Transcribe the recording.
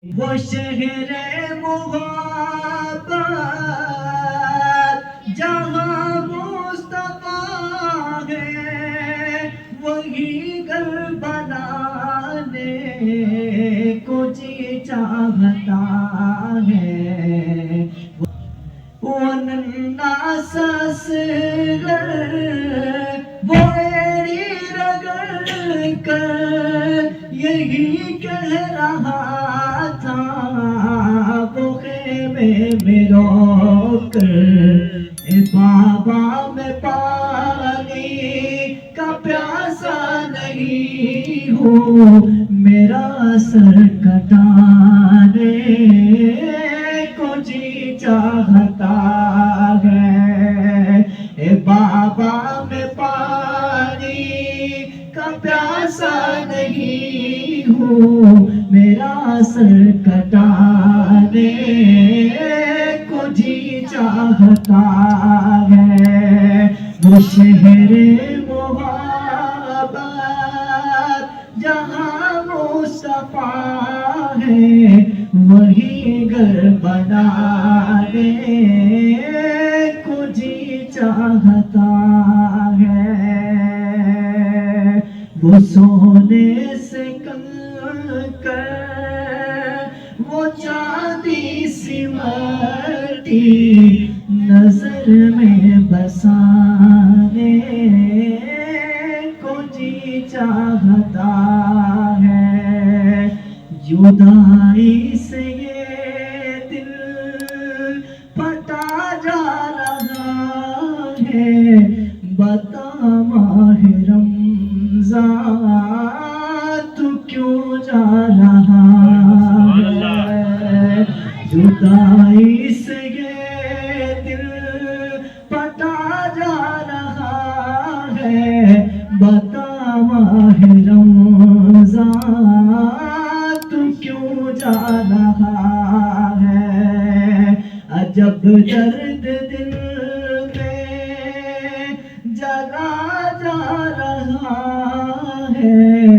وہ شہر محبت جہاں مصطفیٰ ہے، وہی گھر بنانے کو جی چاہتا ہے۔ وہ ننھا سا اصغر وہ ایڑی رگڑ کر یہی کہہ رہا تھا، وہ خیمے میں رو کر، اے بابا میں پانی کا پیاسا نہیں ہوں، میرا سر کٹانے کو جی چاہتا ہے۔ اے بابا میں پانی کا پیاسا نہیں ہوں، میرا سر کٹانے کو جی چاہتا ہے۔ وہ شہر محبت جہاں مصطفیٰ ہے، وہی گھر بنانے کو جی چاہتا ہے۔ وہ سونے سے کنکر وہ چاندی سی مٹی نظر میں بسانے کو جی چاہتا ہے۔ جدائی سے یہ دل پھٹا جا رہا ہے، بتا ماہ رمضان تو کیوں جا رہا ہے؟ جدائی سے یہ دل پھٹا جا رہا ہے، بتا ماہ رمضان تو کیوں جا رہا ہے؟ عجب درد دل میں جگا جا رہا ہے،